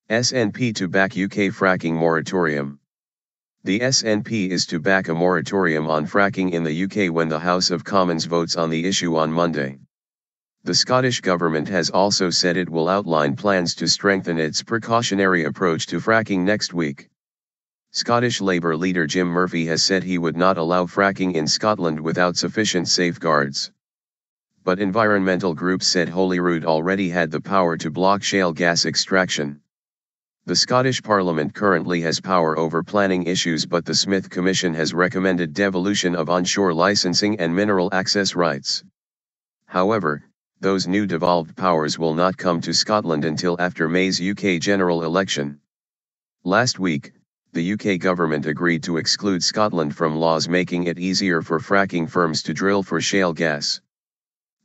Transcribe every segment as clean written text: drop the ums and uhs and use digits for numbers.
SNP to back UK fracking moratorium. The SNP is to back a moratorium on fracking in the UK when the House of Commons votes on the issue on Monday. The Scottish Government has also said it will outline plans to strengthen its precautionary approach to fracking next week. Scottish Labour leader Jim Murphy has said he would not allow fracking in Scotland without sufficient safeguards. But environmental groups said Holyrood already had the power to block shale gas extraction. The Scottish Parliament currently has power over planning issues, but the Smith Commission has recommended devolution of onshore licensing and mineral access rights. However, those new devolved powers will not come to Scotland until after May's UK general election. Last week, the UK government agreed to exclude Scotland from laws making it easier for fracking firms to drill for shale gas.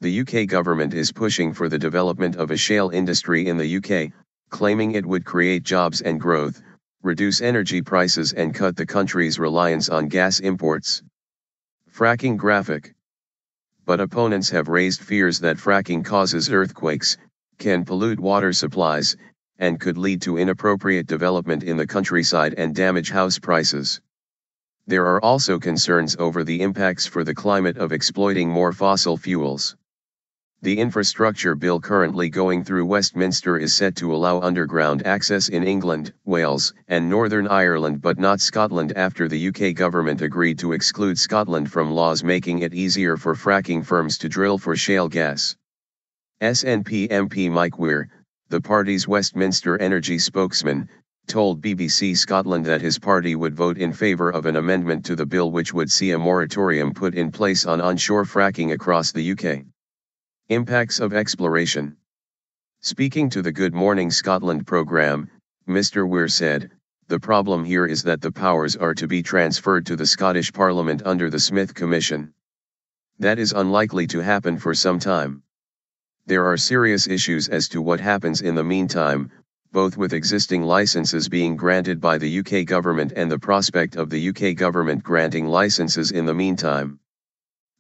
The UK government is pushing for the development of a shale industry in the UK, claiming it would create jobs and growth, reduce energy prices and cut the country's reliance on gas imports. Fracking graphic. But opponents have raised fears that fracking causes earthquakes, can pollute water supplies, and could lead to inappropriate development in the countryside and damage house prices. There are also concerns over the impacts for the climate of exploiting more fossil fuels. The infrastructure bill currently going through Westminster is set to allow underground access in England, Wales, and Northern Ireland but not Scotland after the UK government agreed to exclude Scotland from laws making it easier for fracking firms to drill for shale gas. SNP MP Mike Weir, the party's Westminster energy spokesman, told BBC Scotland that his party would vote in favour of an amendment to the bill which would see a moratorium put in place on onshore fracking across the UK. Impacts of exploration. Speaking to the Good Morning Scotland programme, Mr. Weir said, "The problem here is that the powers are to be transferred to the Scottish Parliament under the Smith Commission. That is unlikely to happen for some time. There are serious issues as to what happens in the meantime, both with existing licenses being granted by the UK government and the prospect of the UK government granting licenses in the meantime.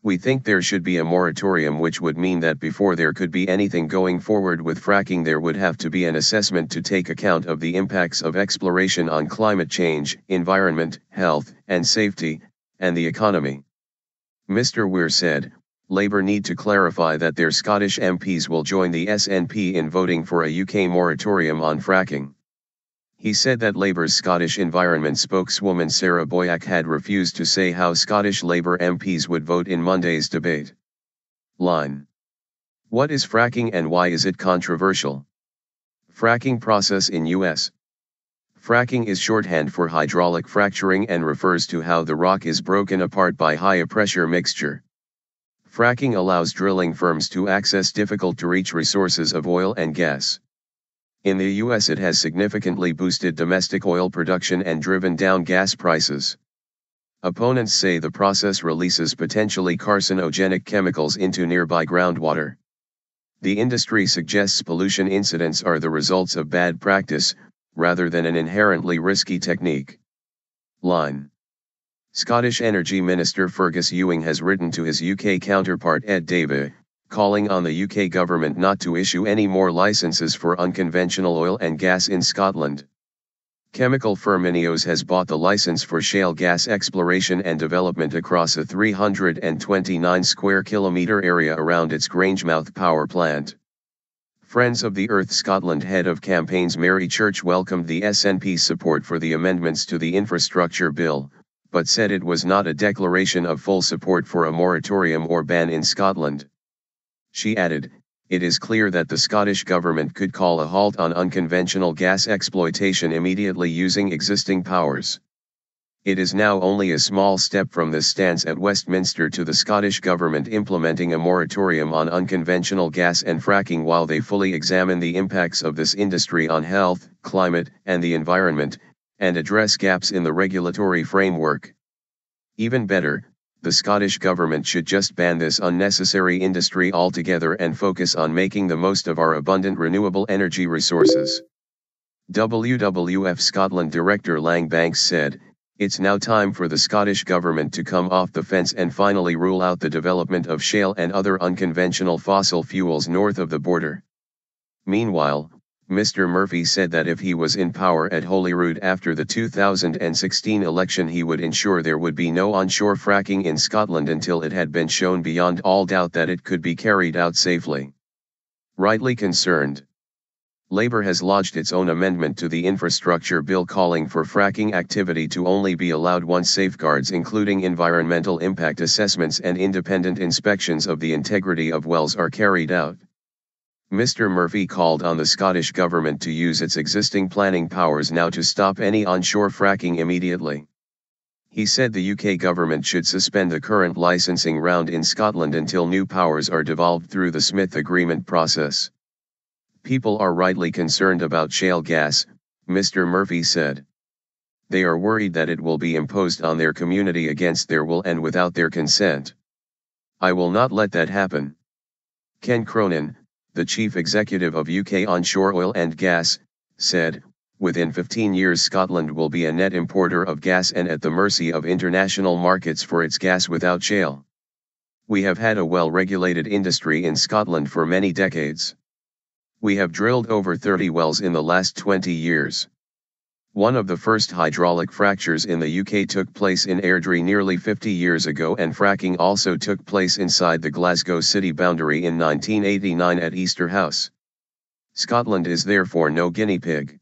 We think there should be a moratorium, which would mean that before there could be anything going forward with fracking there would have to be an assessment to take account of the impacts of exploration on climate change, environment, health and safety, and the economy." Mr. Weir said, Labour need to clarify that their Scottish MPs will join the SNP in voting for a UK moratorium on fracking. He said that Labour's Scottish Environment spokeswoman Sarah Boyack had refused to say how Scottish Labour MPs would vote in Monday's debate. Line. What is fracking and why is it controversial? Fracking process in US. Fracking is shorthand for hydraulic fracturing and refers to how the rock is broken apart by high pressure mixture. Fracking allows drilling firms to access difficult-to-reach resources of oil and gas. In the US it has significantly boosted domestic oil production and driven down gas prices. Opponents say the process releases potentially carcinogenic chemicals into nearby groundwater. The industry suggests pollution incidents are the results of bad practice, rather than an inherently risky technique. Line. Scottish Energy Minister Fergus Ewing has written to his UK counterpart Ed Davey, calling on the UK government not to issue any more licenses for unconventional oil and gas in Scotland. Chemical firm Ineos has bought the license for shale gas exploration and development across a 329 square kilometre area around its Grangemouth power plant. Friends of the Earth Scotland head of campaigns Mary Church welcomed the SNP's support for the amendments to the infrastructure bill, but said it was not a declaration of full support for a moratorium or ban in Scotland. She added, "It is clear that the Scottish Government could call a halt on unconventional gas exploitation immediately using existing powers. It is now only a small step from this stance at Westminster to the Scottish Government implementing a moratorium on unconventional gas and fracking while they fully examine the impacts of this industry on health, climate, and the environment, and address gaps in the regulatory framework. Even better, the Scottish Government should just ban this unnecessary industry altogether and focus on making the most of our abundant renewable energy resources." WWF Scotland Director Lang Banks said, "It's now time for the Scottish Government to come off the fence and finally rule out the development of shale and other unconventional fossil fuels north of the border." Meanwhile, Mr. Murphy said that if he was in power at Holyrood after the 2016 election, he would ensure there would be no onshore fracking in Scotland until it had been shown beyond all doubt that it could be carried out safely. Rightly concerned, Labour has lodged its own amendment to the infrastructure bill calling for fracking activity to only be allowed once safeguards including environmental impact assessments and independent inspections of the integrity of wells are carried out. Mr. Murphy called on the Scottish Government to use its existing planning powers now to stop any onshore fracking immediately. He said the UK Government should suspend the current licensing round in Scotland until new powers are devolved through the Smith Agreement process. People are rightly concerned about shale gas, Mr. Murphy said. They are worried that it will be imposed on their community against their will and without their consent. I will not let that happen. Ken Cronin, the chief executive of UK Onshore Oil and Gas, said, within 15 years Scotland will be a net importer of gas and at the mercy of international markets for its gas without shale. We have had a well-regulated industry in Scotland for many decades. We have drilled over 30 wells in the last 20 years. One of the first hydraulic fractures in the UK took place in Airdrie nearly 50 years ago, and fracking also took place inside the Glasgow city boundary in 1989 at Easter House. Scotland is therefore no guinea pig.